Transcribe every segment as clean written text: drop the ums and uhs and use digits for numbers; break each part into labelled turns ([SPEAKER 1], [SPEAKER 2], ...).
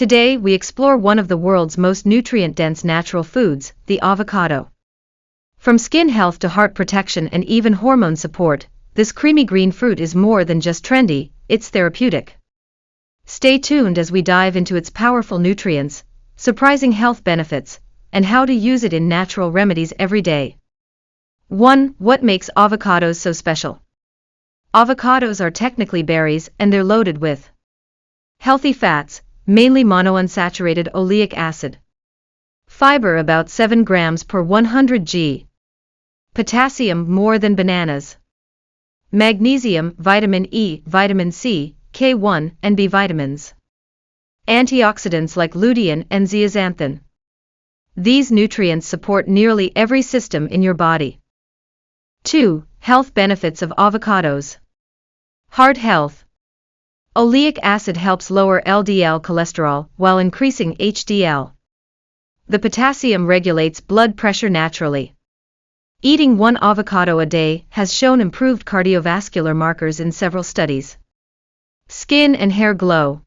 [SPEAKER 1] Today we explore one of the world's most nutrient-dense natural foods, the avocado. From skin health to heart protection and even hormone support, this creamy green fruit is more than just trendy, it's therapeutic. Stay tuned as we dive into its powerful nutrients, surprising health benefits, and how to use it in natural remedies every day. 1. What makes avocados so special? Avocados are technically berries and they're loaded with healthy fats, mainly monounsaturated oleic acid. Fiber about 7 grams per 100 g. Potassium more than bananas. Magnesium, vitamin E, vitamin C, K1 and B vitamins. Antioxidants like lutein and zeaxanthin. These nutrients support nearly every system in your body. 2. Health benefits of avocados. Heart health. Oleic acid helps lower LDL cholesterol while increasing HDL. The potassium regulates blood pressure naturally. Eating 1 avocado a day has shown improved cardiovascular markers in several studies. Skin and hair glow.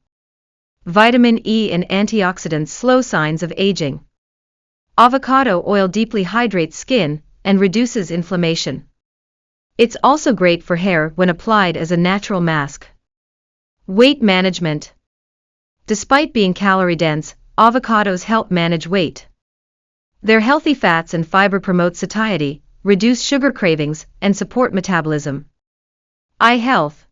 [SPEAKER 1] Vitamin E and antioxidants slow signs of aging. Avocado oil deeply hydrates skin and reduces inflammation. It's also great for hair when applied as a natural mask. Weight management. Despite being calorie-dense, avocados help manage weight. Their healthy fats and fiber promote satiety, reduce sugar cravings, and support metabolism. Eye health.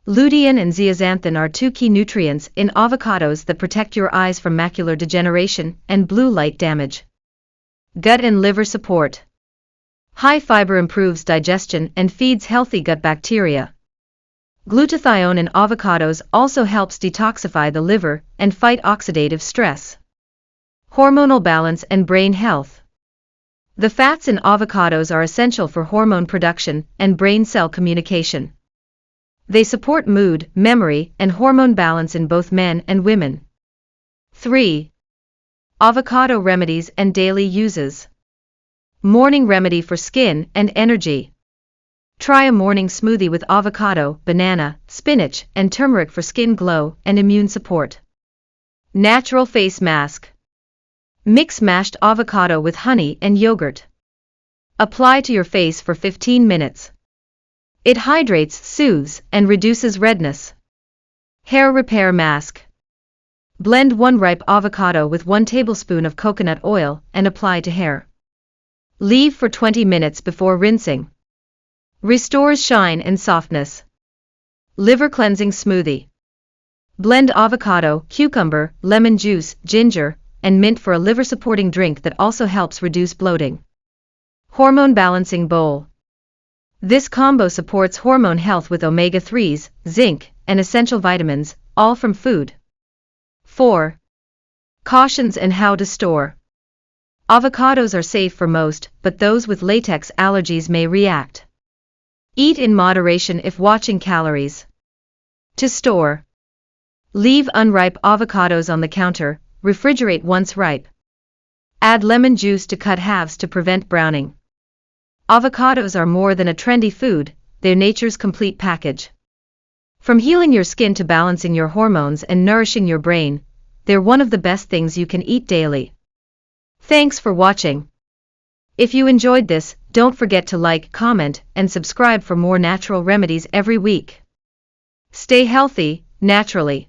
[SPEAKER 1] Lutein and zeaxanthin are 2 key nutrients in avocados that protect your eyes from macular degeneration and blue light damage. Gut and liver support. High fiber improves digestion and feeds healthy gut bacteria. Glutathione in avocados also helps detoxify the liver and fight oxidative stress. Hormonal balance and brain health. The fats in avocados are essential for hormone production and brain cell communication. They support mood, memory, and hormone balance in both men and women. 3. Avocado remedies and daily uses. Morning remedy for skin and energy. Try a morning smoothie with avocado, banana, spinach, and turmeric for skin glow and immune support. Natural face mask. Mix mashed avocado with honey and yogurt. Apply to your face for 15 minutes. It hydrates, soothes, and reduces redness. Hair repair mask. Blend 1 ripe avocado with 1 tablespoon of coconut oil and apply to hair. Leave for 20 minutes before rinsing. Restores shine and softness. Liver cleansing smoothie. Blend avocado, cucumber, lemon juice, ginger, and mint for a liver-supporting drink that also helps reduce bloating. Hormone balancing bowl. This combo supports hormone health with omega-3s, zinc, and essential vitamins, all from food. 4. Cautions and how to store. Avocados are safe for most, but those with latex allergies may react. Eat in moderation if watching calories. To store. Leave unripe avocados on the counter, refrigerate once ripe. Add lemon juice to cut halves to prevent browning. Avocados are more than a trendy food, they're nature's complete package. From healing your skin to balancing your hormones and nourishing your brain, they're one of the best things you can eat daily. Thanks for watching. If you enjoyed this, don't forget to like, comment, and subscribe for more natural remedies every week. Stay healthy, naturally.